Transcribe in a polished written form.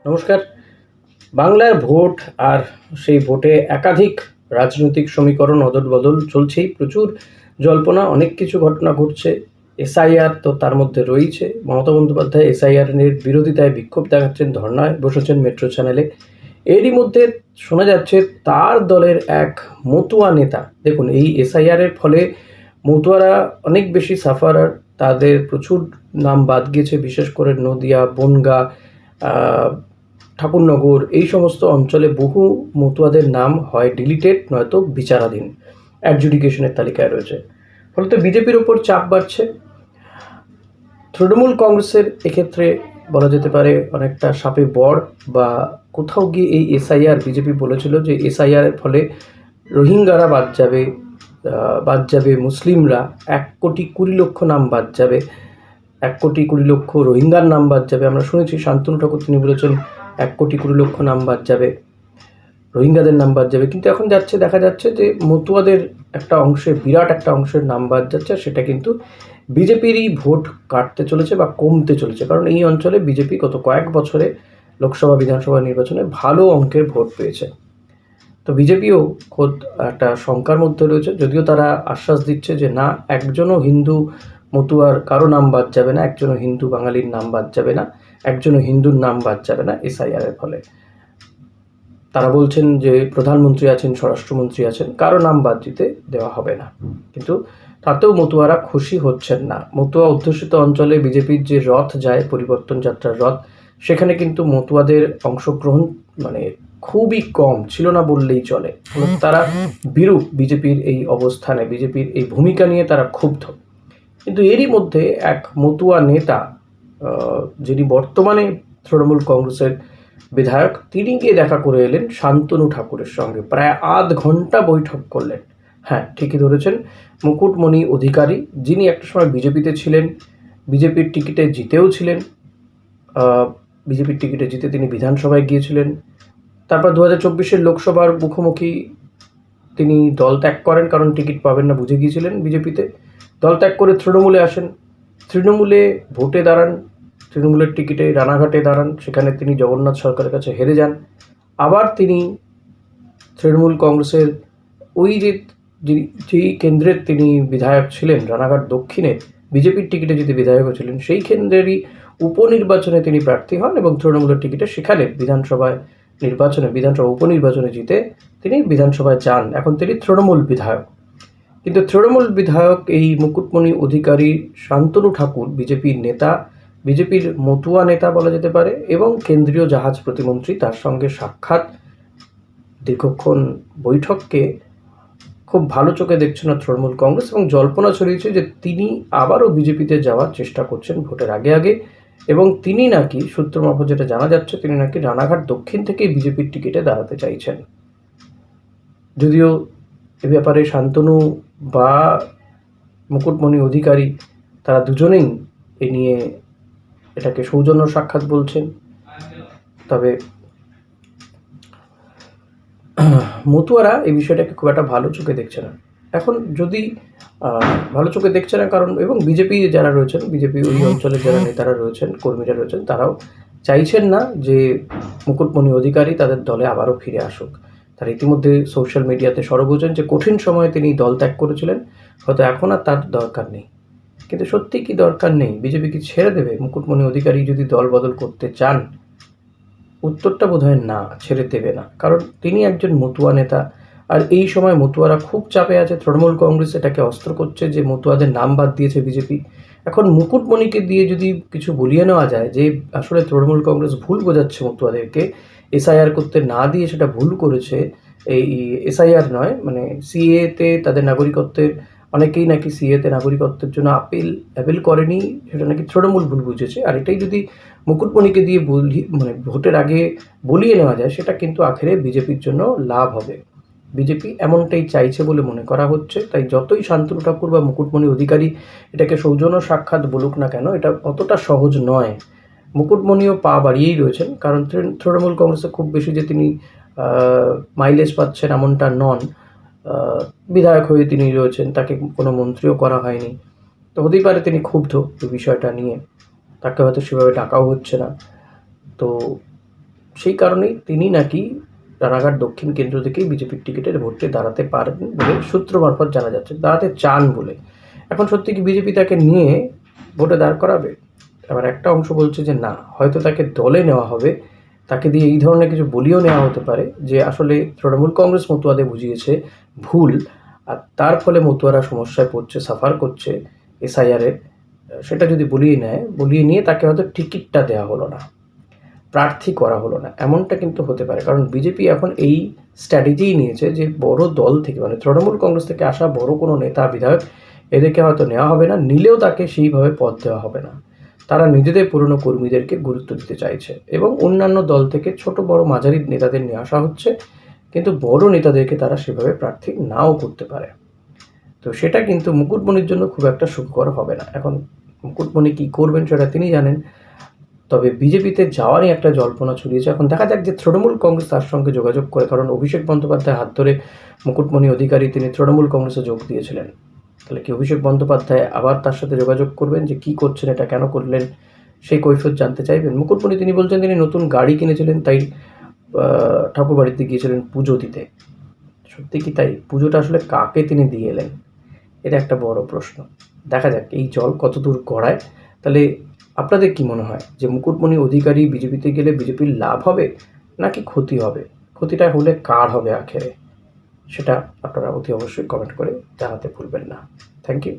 নমস্কার। বাংলার ভোট আর সেই ভোটে একাধিক রাজনৈতিক সমীকরণ অদল-বদল চলছেই। প্রচুর জল্পনা, অনেক কিছু ঘটনা ঘটছে। এসআইআর তো তার মধ্যে রয়েইছে। মমতা বন্দ্যোপাধ্যায় এসআইআর এর বিরোধিতায় বিক্ষোভ দেখাচ্ছেন, ধর্নায় বসেছেন মেট্রো চ্যানেলে। এরই মধ্যে শোনা যাচ্ছে তার দলের এক মতুয়া নেতা, দেখুন এই এসআইআর এর ফলে মতুয়ারা অনেক বেশি সাফারার, তাদের প্রচুর নাম বাদ গিয়েছে, বিশেষ করে নদিয়া, বনগাঁ, ঠাকুরনগর এই সমস্ত অঞ্চলে বহু মতুয়াদের নাম হয় ডিলিটেড, নয়তো বিচারাধীন, অ্যাডজুডিকেশনের তালিকায় রয়েছে। ফলত বিজেপির ওপর চাপ বাড়ছে। তৃণমূল কংগ্রেসের এক্ষেত্রে বলা যেতে পারে অনেকটা সাপে বর, বা কোথাও গিয়ে এই এসআইআর, বিজেপি বলেছিল যে এসআইআর এর ফলে রোহিঙ্গারা বাদ যাবে, মুসলিমরা 1,20,00,000 নাম বাদ যাবে, 1,20,00,000 রোহিঙ্গার নাম বাদ যাবে। আমরা শুনেছি শান্তনু ঠাকুর তিনি বলেছেন 1,20,00,000 নাম বাদ যাবে, রোহিঙ্গাদের নাম বাদ যাবে। কিন্তু এখন দেখা যাচ্ছে যে মতুয়াদের একটা অংশের, বিরাট একটা অংশের নাম বাদ যাচ্ছে, সেটা কিন্তু বিজেপিরই ভোট কাটতে চলেছে বা কমতে চলেছে। কারণ এই অঞ্চলে বিজেপি গত কয়েক বছরে লোকসভা, বিধানসভা নির্বাচনে ভালো অঙ্কের ভোট পেয়েছে। তো বিজেপিও খোদ একটা শঙ্কার মধ্যে রয়েছে, যদিও তারা আশ্বাস দিচ্ছে যে না, একজনও হিন্দু মতুয়ার কারো নাম বাদ যাবে না, একজনও হিন্দু বাঙালির নাম বাদ যাবে না, একজনও হিন্দুর নাম বাদ যাবে না এসআইআর এর ফলে। তারা বলছেন যে প্রধানমন্ত্রী আছেন, স্বরাষ্ট্রমন্ত্রী আছেন, কারো নাম বাদ দিতে দেওয়া হবে না। কিন্তু তাতেও মতুয়ারা খুশি হচ্ছেন না। মতুয়া অধ্যুষিত অঞ্চলে বিজেপির যে রথ যায়, পরিবর্তন যাত্রার রথ, সেখানে কিন্তু মতুয়াদের অংশগ্রহণ খুবই কম ছিল না বললেই চলে। তারা বিরূপ বিজেপির এই অবস্থানে, বিজেপির এই ভূমিকা নিয়ে তারা ক্ষুব্ধ। কিন্তু এরই মধ্যে এক মতুয়া নেতা, যিনি বর্তমানে তৃণমূল কংগ্রেসের বিধায়ক, তিনি গিয়ে দেখা করে এলেন শান্তনু ঠাকুরের সঙ্গে, প্রায় আধ ঘন্টা বৈঠক করলেন। হ্যাঁ, ঠিকই ধরেছেন, মুকুটমণি অধিকারী, যিনি একটা সময় বিজেপিতে ছিলেন, বিজেপির টিকিটে জিতেও ছিলেন, বিজেপির টিকিটে জিতে তিনি বিধানসভায় গিয়েছিলেন। তারপর 2024-এর লোকসভার মুখোমুখি তিনি দল ত্যাগ করেন, কারণ টিকিট পাবেন না বুঝে গিয়েছিলেন বিজেপিতে। দল ত্যাগ করে তৃণমূলে আসেন, তৃণমূলে ভোটে দাঁড়ান, তৃণমূলের টিকিটে রানাঘাটে দাঁড়ান, সেখানে তিনি জগন্নাথ সরকারের কাছে হেরে যান। আবার তিনি তৃণমূল কংগ্রেসের ওই যেই কেন্দ্রের তিনি বিধায়ক ছিলেন, রানাঘাট দক্ষিণে বিজেপির টিকিটে যদি বিধায়ক ছিলেন, সেই কেন্দ্রেরই উপনির্বাচনে তিনি প্রার্থী হন এবং তৃণমূলের টিকিটে সেখানে বিধানসভা উপনির্বাচনে জিতে তিনি বিধানসভায় যান। এখন তিনি তৃণমূল বিধায়ক। কিন্তু তৃণমূল বিধায়ক এই মুকুটমণি অধিকারী, শান্তনু ঠাকুর, বিজেপির নেতা, বিজেপির মতুয়া নেতা বলা যেতে পারে, এবং কেন্দ্রীয় জাহাজ প্রতিমন্ত্রী, তার সঙ্গে সাক্ষাৎ, দীর্ঘক্ষণ বৈঠককে খুব ভালো চোখে দেখছে না তৃণমূল কংগ্রেস, এবং জল্পনা ছড়িয়েছে যে তিনি আবারও বিজেপিতে যাওয়ার চেষ্টা করছেন ভোটের আগে, এবং তিনি নাকি, সূত্র মারফত যেটা জানা যাচ্ছে, তিনি নাকি রানাঘাট দক্ষিণ থেকেই বিজেপির টিকিটে দাঁড়াতে চাইছেন। যদিও এ ব্যাপারে শান্তনু বা মুকুটমণি অধিকারী, তারা দুজনেই এ নিয়ে এটাকে সৌজন্য সাক্ষাৎ বলছেন। তবে মতুয়ারা এই বিষয়টাকে খুব একটা ভালো চোখে দেখছে না। এখন যদি ভালো চোখে দেখছে না, কারণ এবং বিজেপি যারা রয়েছেন, বিজেপি ওই অঞ্চলের যারা নেতারা রয়েছেন, কর্মীরা রয়েছেন, তারাও চাইছেন না যে মুকুটমণি অধিকারী তাদের দলে আবারও ফিরে আসুক। তারা ইতিমধ্যে সোশ্যাল মিডিয়াতে সরব হয়েছেন যে কঠিন সময়ে তিনি দল ত্যাগ করেছিলেন, হয়তো এখন আর তার দরকার নেই। কিন্তু সত্যি কি দরকার নেই? বিজেপি কি ছেড়ে দেবে? মুকুটমণি অধিকারী যদি দল বদল করতে চান, উত্তরটা বোধহয় না, ছেড়ে দেবে না। কারণ তিনি একজন মতুয়া নেতা, আর এই সময় মতুয়ারা খুব চাপে আছে। তৃণমূল কংগ্রেস এটাকে অস্ত্র করছে যে মতুয়াদের নাম বাদ দিয়েছে বিজেপি। এখন মুকুটমণিকে দিয়ে যদি কিছু বলিয়ে নেওয়া যায় যে আসলে তৃণমূল কংগ্রেস ভুল বোঝাচ্ছে মতুয়াদেরকে, এসআইআর করতে না দিয়ে সেটা ভুল করেছে, এই এসআইআর নয়, সিএতে তাদের নাগরিকত্বের, অনেকেই নাকি সিএতে নাগরিকত্বের জন্য অ্যাপিল করেনি, সেটা নাকি তৃণমূল ভুল বুঝেছে। আর এটাই যদি মুকুটমণিকে দিয়ে ভোটের আগে বলিয়ে নেওয়া যায়, সেটা কিন্তু আখেরে বিজেপির জন্য লাভ হবে। বিজেপি এমনটাই চাইছে বলে মনে করা হচ্ছে। তাই যতই শান্তনু ঠাকুর বা মুকুটমণি অধিকারী এটাকে সৌজন্য সাক্ষাৎ বলুক না কেন, এটা অতটা সহজ নয়। মুকুটমণিও পা বাড়িয়েই রয়েছেন, কারণ তৃণমূল কংগ্রেসে খুব বেশি যে তিনি মাইলেজ পাচ্ছেন এমনটা নন। বিধায়ক হয়ে তিনি রয়েছেন, তাকে কোনো মন্ত্রীও করা হয়নি। তো হতেই পারে তিনি ক্ষুব্ধ এই বিষয়টা নিয়ে, তাকে হয়তো সেভাবে ডাকাও হচ্ছে না। তো সেই কারণেই তিনি নাকি রানাঘাট দক্ষিণ কেন্দ্র থেকেই বিজেপির টিকিটের ভোটে দাঁড়াতে পারেন বলে সূত্র মারফত জানা যাচ্ছে, দাঁড়াতে চান বলে। এখন সত্যি কি বিজেপি তাকে নিয়ে ভোটে দাঁড় করাবে? আবার একটা অংশ বলছে যে না, হয়তো তাকে দলে নেওয়া হবে, তাকে দিয়ে এই ধরনের কিছু বলিও নেওয়া হতে পারে যে আসলে তৃণমূল কংগ্রেস মতুয়াদের বুঝিয়েছে ভুল, আর তার ফলে মতুয়ারা সমস্যায় পড়ছে, সাফার করছে এসআইআরের, সেটা যদি বলিয়ে নিয়ে তাকে হয়তো টিকিটটা দেওয়া হলো না, প্রার্থী করা হলো না, এমনটা কিন্তু হতে পারে। কারণ বিজেপি এখন এই স্ট্র্যাটেজিই নিয়েছে যে বড় দল থেকে, মানে তৃণমূল কংগ্রেস থেকে আসা বড় কোনো নেতা বিধায়ক এদেরকে হয়তো নেওয়া হবে না, নিলেও তাকে সেইভাবে পদ দেওয়া হবে না। তারা নিজেদের পুরনো কর্মীদেরকে গুরুত্ব দিতে চাইছে এবং অন্যান্য দল থেকে ছোট বড় মাঝারি নেতাদের নিয়ে আসা হচ্ছে, কিন্তু বড় নেতাদেরকে তারা সেভাবে প্রার্থী নাও করতে পারে। তো সেটা কিন্তু মুকুটমণির জন্য খুব একটা সুখকর হবে না। এখন মুকুটমণি কী করবেন সেটা তিনি জানেন, তবে বিজেপিতে যাওয়ারই একটা জল্পনা ছড়িয়েছে। এখন দেখা যাক যে তৃণমূল কংগ্রেস তার সঙ্গে যোগাযোগ করে, কারণ অভিষেক বন্দ্যোপাধ্যায় হাত ধরে মুকুটমণি অধিকারী তিনি তৃণমূল কংগ্রেসে যোগ দিয়েছিলেন। তাহলে কি অভিষেক বন্দ্যোপাধ্যায় আবার তার সাথে যোগাযোগ করবেন যে কী করছেন, এটা কেন করলেন, সেই কৈফিয়ত জানতে চাইবেন? মুকুটমণি তিনি বলছেন তিনি নতুন গাড়ি কিনেছিলেন, তাই ঠাকুর বাড়িতে গিয়েছিলেন পুজো দিতে। সত্যি কি তাই? পুজোটা আসলে কাকে তিনি দিয়ে এলেন, এটা একটা বড় প্রশ্ন। দেখা যাক এই জল কতদূর গড়ায়। তাহলে আপনাদের কি মনে হয় যে মুকুটমণি অধিকারী বিজেপিতে গেলে বিজেপির লাভ হবে নাকি ক্ষতি হবে? ক্ষতিটা হলে কার হবে আখেরে? সেটা আপনারা অতি অবশ্যই কমেন্ট করে জানাতে ভুলবেন না। Thank you.